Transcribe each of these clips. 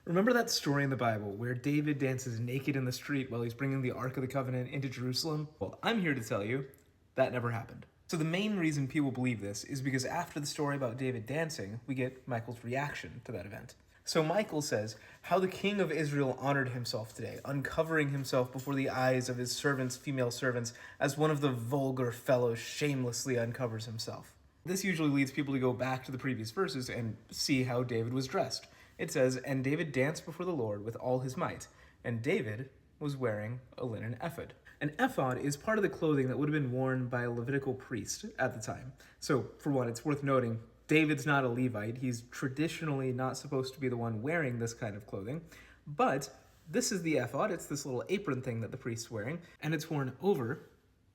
Remember that story in the Bible where David dances naked in the street while he's bringing the Ark of the Covenant into Jerusalem? Well, I'm here to tell you that never happened. So the main reason people believe this is because after the story about David dancing, we get Michal's reaction to that event. So Michal says how the king of Israel honored himself today, uncovering himself before the eyes of his servants, female servants, as one of the vulgar fellows shamelessly uncovers himself. This usually leads people to go back to the previous verses and see how David was dressed. It says, "And David danced before the Lord with all his might, and David was wearing a linen ephod." An ephod is part of the clothing that would have been worn by a Levitical priest at the time. So, for one, it's worth noting, David's not a Levite. He's traditionally not supposed to be the one wearing this kind of clothing. But this is the ephod. It's this little apron thing that the priest's wearing, and it's worn over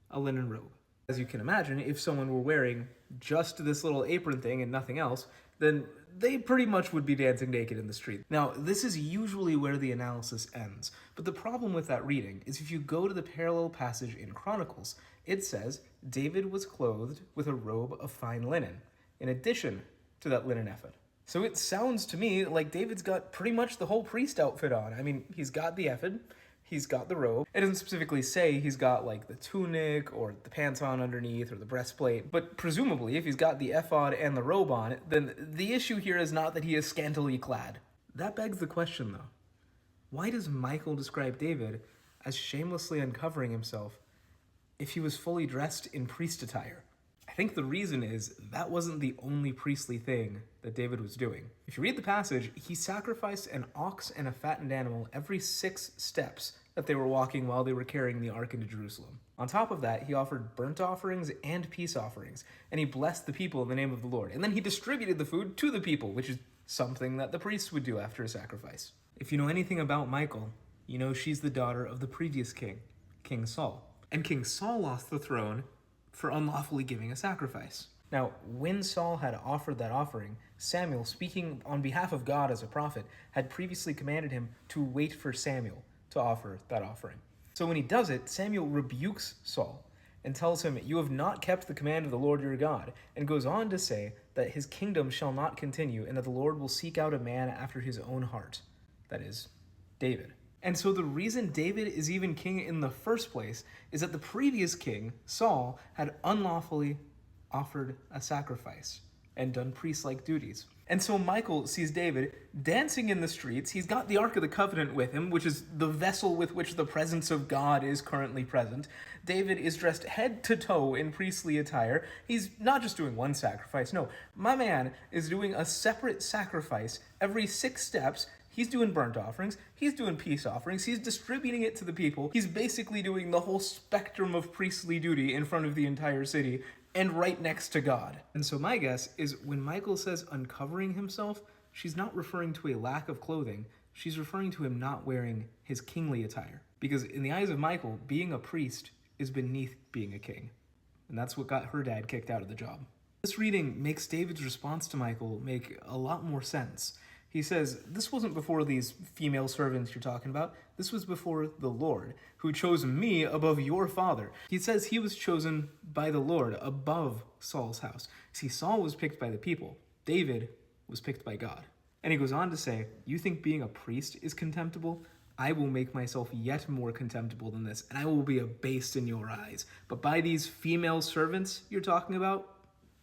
a linen robe. As you can imagine, if someone were wearing just this little apron thing and nothing else, then they pretty much would be dancing naked in the street. Now, this is usually where the analysis ends, but the problem with that reading is if you go to the parallel passage in Chronicles, it says David was clothed with a robe of fine linen, in addition to that linen ephod. So it sounds to me like David's got pretty much the whole priest outfit on. I mean, he's got the ephod, he's got the robe. It doesn't specifically say he's got like the tunic or the pants on underneath or the breastplate, but presumably if he's got the ephod and the robe on, then the issue here is not that he is scantily clad. That begs the question though. Why does Michal describe David as shamelessly uncovering himself if he was fully dressed in priest attire? I think the reason is that wasn't the only priestly thing that David was doing. If you read the passage, he sacrificed an ox and a fattened animal every 6 steps that they were walking while they were carrying the ark into Jerusalem. On top of that, he offered burnt offerings and peace offerings, and he blessed the people in the name of the Lord. And then he distributed the food to the people, which is something that the priests would do after a sacrifice. If you know anything about Michal, you know she's the daughter of the previous king, King Saul. And King Saul lost the throne for unlawfully giving a sacrifice. Now, when Saul had offered that offering, Samuel, speaking on behalf of God as a prophet, had previously commanded him to wait for Samuel to offer that offering. So when he does it, Samuel rebukes Saul and tells him, "You have not kept the command of the Lord your God," and goes on to say that his kingdom shall not continue and that the Lord will seek out a man after his own heart, that is, David. And so the reason David is even king in the first place is that the previous king, Saul, had unlawfully offered a sacrifice and done priest-like duties. And so Michal sees David dancing in the streets. He's got the Ark of the Covenant with him, which is the vessel with which the presence of God is currently present. David is dressed head to toe in priestly attire. He's not just doing one sacrifice. No, my man is doing a separate sacrifice every 6 steps. He's doing burnt offerings, he's doing peace offerings, he's distributing it to the people. He's basically doing the whole spectrum of priestly duty in front of the entire city and right next to God. And so my guess is when Michal says uncovering himself, she's not referring to a lack of clothing, she's referring to him not wearing his kingly attire. Because in the eyes of Michal, being a priest is beneath being a king. And that's what got her dad kicked out of the job. This reading makes David's response to Michal make a lot more sense. He says, this wasn't before these female servants you're talking about. This was before the Lord, who chose me above your father. He says he was chosen by the Lord above Saul's house. See, Saul was picked by the people. David was picked by God. And he goes on to say, you think being a priest is contemptible? I will make myself yet more contemptible than this, and I will be abased in your eyes. But by these female servants you're talking about,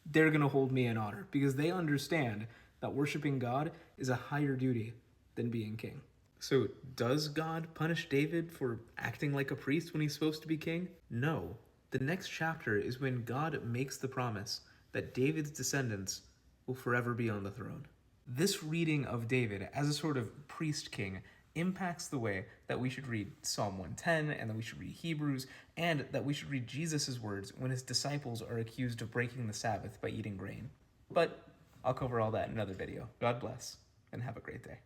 they're going to hold me in honor because they understand that worshiping God is a higher duty than being king. So does God punish David for acting like a priest when he's supposed to be king? No. The next chapter is when God makes the promise that David's descendants will forever be on the throne. This reading of David as a sort of priest king impacts the way that we should read Psalm 110 and that we should read Hebrews and that we should read Jesus' words when his disciples are accused of breaking the Sabbath by eating grain. But I'll cover all that in another video. God bless, and have a great day.